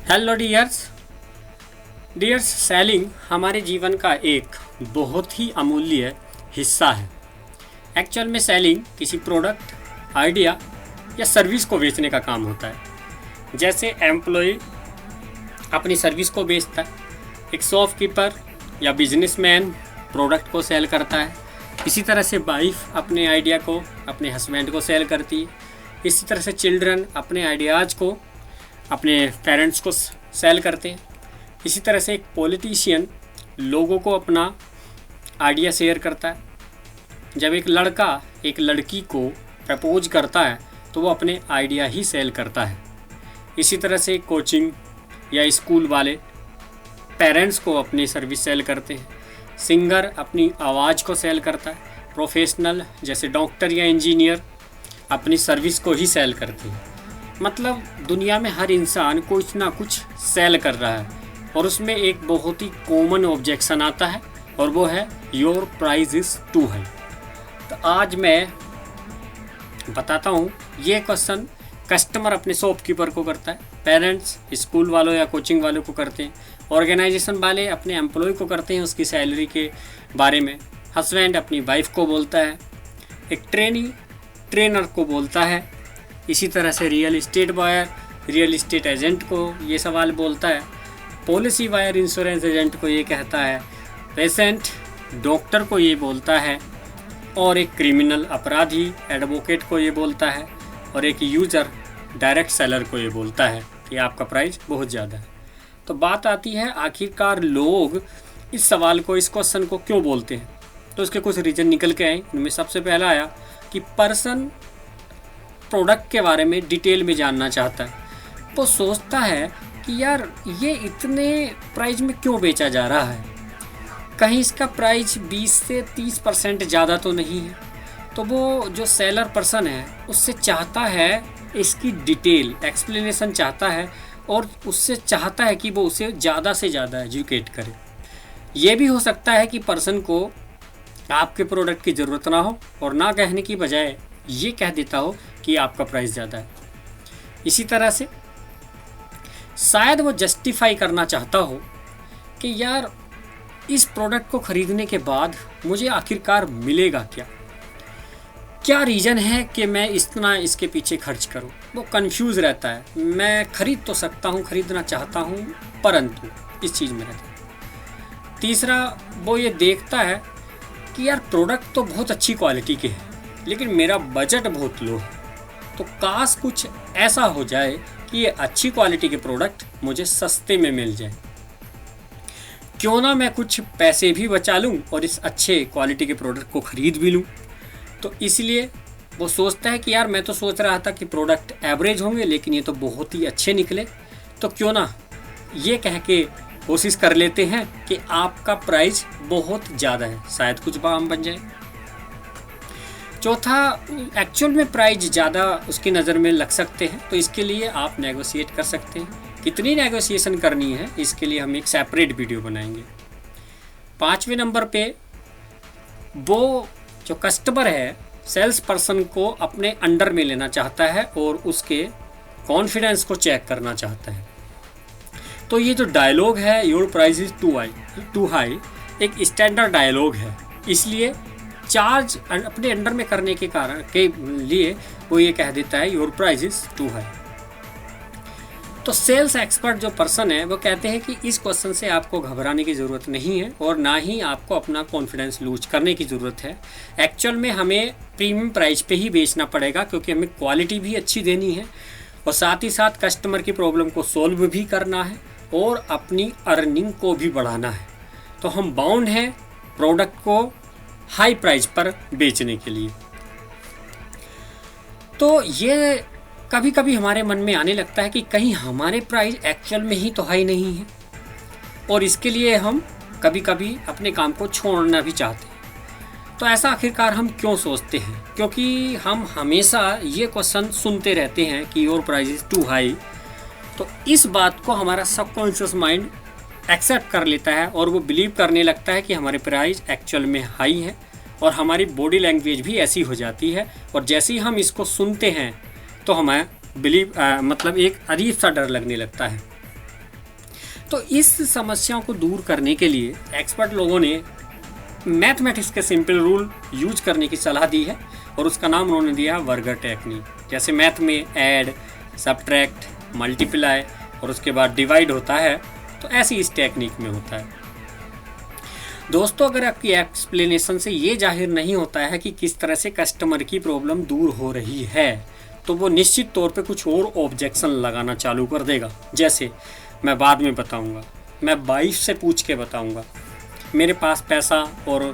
Hello dears. Selling हमारे जीवन का एक बहुत ही अमूल्य हिस्सा है। एक्चुअल में सेलिंग किसी प्रोडक्ट, आइडिया या सर्विस को बेचने का काम होता है। जैसे एम्प्लॉय अपनी सर्विस को बेचता है, एक शॉपकीपर या बिजनेसमैन प्रोडक्ट को सेल करता है। इसी तरह से वाइफ अपने आइडिया को अपने हस्बैंड को सेल करती है। इसी तरह से चिल्ड्रन अपने आइडियाज़ को अपने पेरेंट्स को सेल करते हैं। इसी तरह से एक पॉलिटिशियन लोगों को अपना आइडिया शेयर करता है। जब एक लड़का एक लड़की को प्रपोज करता है तो वो अपने आइडिया ही सेल करता है। इसी तरह से कोचिंग या स्कूल वाले पेरेंट्स को अपनी सर्विस सेल करते हैं। सिंगर अपनी आवाज़ को सेल करता है। प्रोफेशनल जैसे डॉक्टर या इंजीनियर अपनी सर्विस को ही सेल करते हैं। मतलब दुनिया में हर इंसान कुछ ना कुछ सेल कर रहा है और उसमें एक बहुत ही कॉमन ऑब्जेक्शन आता है और वो है your price is too high. तो आज मैं बताता हूँ ये क्वेश्चन कस्टमर अपने शॉपकीपर को करता है, पेरेंट्स स्कूल वालों या कोचिंग वालों को करते हैं, ऑर्गेनाइजेशन वाले अपने एम्प्लॉय को करते हैं उसकी सैलरी के बारे में, हस्बैंड अपनी वाइफ को बोलता है, एक ट्रेनर को बोलता है। इसी तरह से real estate buyer real estate agent को ये सवाल बोलता है, पॉलिसी बायर इंश्योरेंस एजेंट को ये कहता है, पेशेंट डॉक्टर को ये बोलता है, और एक क्रिमिनल अपराधी एडवोकेट को ये बोलता है, और एक यूज़र डायरेक्ट सेलर को ये बोलता है कि आपका प्राइस बहुत ज़्यादा है। तो बात आती है आखिरकार लोग इस सवाल को, इस क्वेश्चन को क्यों बोलते हैं। तो उसके कुछ रीज़न निकल के आए। उनमें सबसे पहला आया कि पर्सन प्रोडक्ट के बारे में डिटेल में जानना चाहता है। वो सोचता है कि यार ये इतने प्राइस में क्यों बेचा जा रहा है, कहीं इसका प्राइस 20 से 30% ज़्यादा तो नहीं है। तो वो जो सेलर पर्सन है उससे चाहता है इसकी डिटेल एक्सप्लेनेशन चाहता है और उससे चाहता है कि वो उसे ज़्यादा से ज़्यादा एजुकेट करे। ये भी हो सकता है कि पर्सन को आपके प्रोडक्ट की ज़रूरत ना हो और ना कहने की बजाय ये कह देता हो कि आपका प्राइस ज़्यादा है। इसी तरह से शायद वो जस्टिफाई करना चाहता हो कि यार इस प्रोडक्ट को ख़रीदने के बाद मुझे आखिरकार मिलेगा क्या, क्या रीज़न है कि मैं इतना इसके पीछे खर्च करूं। वो कंफ्यूज रहता है। मैं खरीद तो सकता हूं, खरीदना चाहता हूं, परंतु इस चीज़ में रहता है। तीसरा, वो ये देखता है कि यार प्रोडक्ट तो बहुत अच्छी क्वालिटी के हैं लेकिन मेरा बजट बहुत लो है, तो काश कुछ ऐसा हो जाए कि ये अच्छी क्वालिटी के प्रोडक्ट मुझे सस्ते में मिल जाए। क्यों ना मैं कुछ पैसे भी बचा लूँ और इस अच्छे क्वालिटी के प्रोडक्ट को ख़रीद भी लूँ। तो इसलिए वो सोचता है कि यार मैं तो सोच रहा था कि प्रोडक्ट एवरेज होंगे लेकिन ये तो बहुत ही अच्छे निकले, तो क्यों ना ये कह के कोशिश कर लेते हैं कि आपका प्राइस बहुत ज़्यादा है, शायद कुछ दाम बन जाए। चौथा, एक्चुअल में प्राइस ज़्यादा उसकी नज़र में लग सकते हैं, तो इसके लिए आप नेगोशिएट कर सकते हैं। कितनी नेगोशिएशन करनी है इसके लिए हम एक सेपरेट वीडियो बनाएंगे। 5वें नंबर पे वो जो कस्टमर है सेल्स पर्सन को अपने अंडर में लेना चाहता है और उसके कॉन्फिडेंस को चेक करना चाहता है। तो ये जो डायलॉग है your price is too high एक स्टैंडर्ड डायलॉग है, इसलिए चार्ज अपने अंडर में करने के कारण के लिए वो ये कह देता है your price is too high. तो सेल्स एक्सपर्ट जो पर्सन है वो कहते हैं कि इस क्वेश्चन से आपको घबराने की ज़रूरत नहीं है और ना ही आपको अपना कॉन्फिडेंस लूज करने की ज़रूरत है। एक्चुअल में हमें प्रीमियम प्राइस पे ही बेचना पड़ेगा क्योंकि हमें क्वालिटी भी अच्छी देनी है और साथ ही साथ कस्टमर की प्रॉब्लम को सॉल्व भी करना है और अपनी अर्निंग को भी बढ़ाना है। तो हम बाउंड हैं प्रोडक्ट को हाई प्राइस पर बेचने के लिए। तो ये कभी कभी हमारे मन में आने लगता है कि कहीं हमारे प्राइस एक्चुअल में ही तो हाई नहीं है और इसके लिए हम कभी कभी अपने काम को छोड़ना भी चाहते हैं। तो ऐसा आखिरकार हम क्यों सोचते हैं? क्योंकि हम हमेशा ये क्वेश्चन सुनते रहते हैं कि your price is too high. तो इस बात को हमारा सबकॉन्शियस माइंड एक्सेप्ट कर लेता है और वो बिलीव करने लगता है कि हमारे प्राइस एक्चुअल में हाई है और हमारी बॉडी लैंग्वेज भी ऐसी हो जाती है और जैसे ही हम इसको सुनते हैं तो हमें मतलब एक अजीब सा डर लगने लगता है। तो इस समस्याओं को दूर करने के लिए एक्सपर्ट लोगों ने मैथमेटिक्स के सिंपल रूल यूज करने की सलाह दी है और उसका नाम उन्होंने दिया है वर्गर टेक्निक। जैसे मैथ में ऐड, सब्ट्रैक्ट, मल्टीप्लाई और उसके बाद डिवाइड होता है, तो ऐसे इस टेक्निक में होता है। दोस्तों, अगर आपकी एक्सप्लेनेशन से ये जाहिर नहीं होता है कि किस तरह से कस्टमर की प्रॉब्लम दूर हो रही है, तो वो निश्चित तौर पे कुछ और ऑब्जेक्शन लगाना चालू कर देगा। जैसे मैं बाद में बताऊंगा, मैं वाइफ से पूछ के बताऊंगा, मेरे पास पैसा और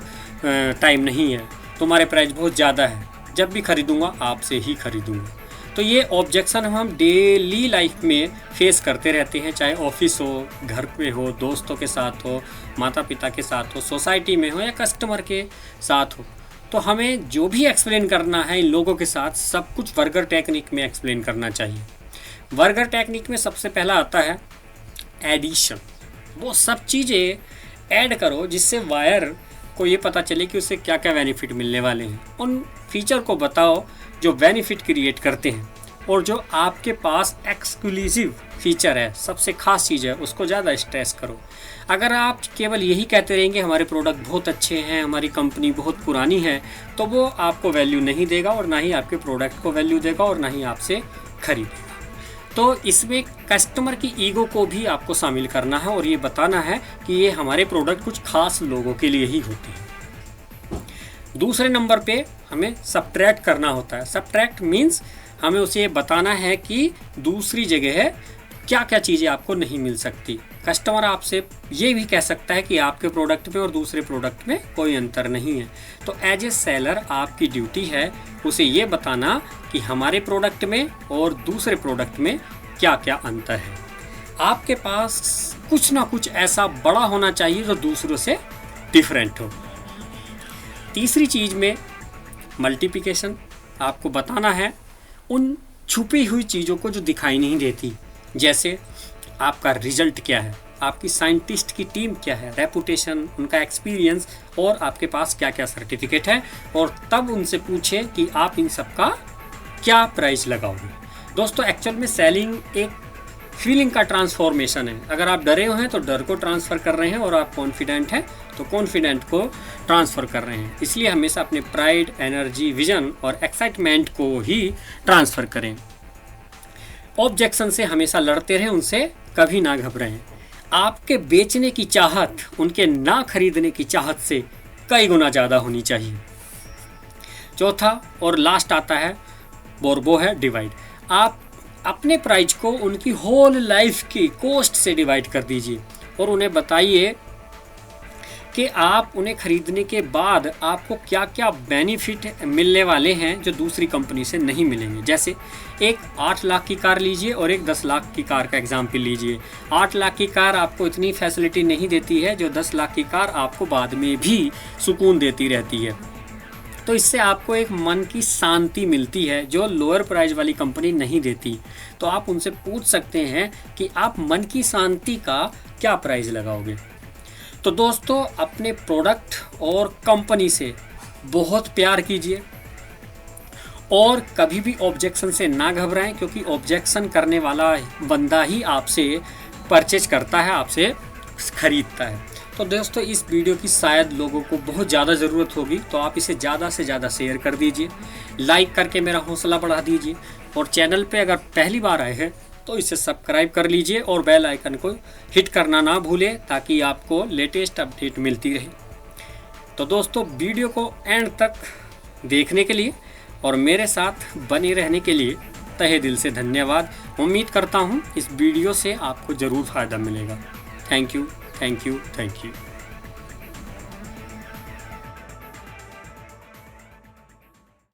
टाइम नहीं है, तुम्हारे प्राइस बहुत ज़्यादा है, जब भी खरीदूंगा आपसे ही खरीदूंगा। तो ये ऑब्जेक्शन हम डेली लाइफ में फेस करते रहते हैं, चाहे ऑफिस हो, घर पे हो, दोस्तों के साथ हो, माता पिता के साथ हो, सोसाइटी में हो या कस्टमर के साथ हो। तो हमें जो भी एक्सप्लेन करना है इन लोगों के साथ, सब कुछ वर्गर टेक्निक में एक्सप्लेन करना चाहिए। वर्गर टेक्निक में सबसे पहला आता है एडिशन। वो सब चीज़ें ऐड करो जिससे वायर को ये पता चले कि उससे क्या क्या बेनिफिट मिलने वाले हैं। उन फीचर को बताओ जो बेनिफिट क्रिएट करते हैं, और जो आपके पास एक्सक्लूसिव फीचर है, सबसे खास चीज़ है, उसको ज़्यादा स्ट्रेस करो। अगर आप केवल यही कहते रहेंगे हमारे प्रोडक्ट बहुत अच्छे हैं, हमारी कंपनी बहुत पुरानी है, तो वो आपको वैल्यू नहीं देगा और ना ही आपके प्रोडक्ट को वैल्यू देगा और ना ही आपसे खरीदेगा। तो इसमें कस्टमर की ईगो को भी आपको शामिल करना है और ये बताना है कि ये हमारे प्रोडक्ट कुछ खास लोगों के लिए ही होते हैं। दूसरे नंबर पे हमें सब्ट्रैक्ट करना होता है। सब्ट्रैक्ट मीन्स हमें उसे ये बताना है कि दूसरी जगह है क्या क्या चीज़ें आपको नहीं मिल सकती। कस्टमर आपसे ये भी कह सकता है कि आपके प्रोडक्ट में और दूसरे प्रोडक्ट में कोई अंतर नहीं है। तो एज ए सेलर आपकी ड्यूटी है उसे ये बताना कि हमारे प्रोडक्ट में और दूसरे प्रोडक्ट में क्या क्या अंतर है। आपके पास कुछ ना कुछ ऐसा बड़ा होना चाहिए जो दूसरों से डिफरेंट हो। तीसरी चीज़ में मल्टीप्लिकेशन, आपको बताना है उन छुपी हुई चीज़ों को जो दिखाई नहीं देती। जैसे आपका रिजल्ट क्या है, आपकी साइंटिस्ट की टीम क्या है, रेपुटेशन, उनका एक्सपीरियंस और आपके पास क्या क्या सर्टिफिकेट है, और तब उनसे पूछें कि आप इन सब का क्या प्राइस लगाओगे। दोस्तों, एक्चुअल में सेलिंग एक फीलिंग का ट्रांसफॉर्मेशन है। अगर आप डरे हुए हैं तो डर को ट्रांसफ़र कर रहे हैं, और आप कॉन्फिडेंट हैं तो कॉन्फिडेंट को ट्रांसफ़र कर रहे हैं। इसलिए हमेशा अपने प्राइड, एनर्जी, विजन और एक्साइटमेंट को ही ट्रांसफ़र करें। ऑब्जेक्शन से हमेशा लड़ते रहें, उनसे कभी ना घबराएं। आपके बेचने की चाहत उनके ना खरीदने की चाहत से कई गुना ज़्यादा होनी चाहिए। चौथा और लास्ट आता है वो है डिवाइड। आप अपने प्राइस को उनकी होल लाइफ की कॉस्ट से डिवाइड कर दीजिए और उन्हें बताइए कि आप उन्हें खरीदने के बाद आपको क्या क्या बेनिफिट मिलने वाले हैं जो दूसरी कंपनी से नहीं मिलेंगे। जैसे एक 8 लाख की कार लीजिए और एक 10 लाख की कार का एग्जाम्पल लीजिए। 8 लाख की कार आपको इतनी फैसिलिटी नहीं देती है जो 10 लाख की कार आपको बाद में भी सुकून देती रहती है। तो इससे आपको एक मन की शांति मिलती है जो लोअर प्राइस वाली कंपनी नहीं देती। तो आप उनसे पूछ सकते हैं कि आप मन की शांति का क्या प्राइस लगाओगे। तो दोस्तों, अपने प्रोडक्ट और कंपनी से बहुत प्यार कीजिए और कभी भी ऑब्जेक्शन से ना घबराएं, क्योंकि ऑब्जेक्शन करने वाला बंदा ही आपसे परचेज करता है, आपसे खरीदता है। तो दोस्तों, इस वीडियो की शायद लोगों को बहुत ज़्यादा ज़रूरत होगी, तो आप इसे ज़्यादा से ज़्यादा शेयर कर दीजिए, लाइक करके मेरा हौसला बढ़ा दीजिए, और चैनल पे अगर पहली बार आए हैं तो इसे सब्सक्राइब कर लीजिए और बेल आइकन को हिट करना ना भूलें ताकि आपको लेटेस्ट अपडेट मिलती रहे। तो दोस्तों, वीडियो को एंड तक देखने के लिए और मेरे साथ बने रहने के लिए तहे दिल से धन्यवाद। उम्मीद करता हूँ इस वीडियो से आपको ज़रूर फ़ायदा मिलेगा। Thank you, thank you, thank you.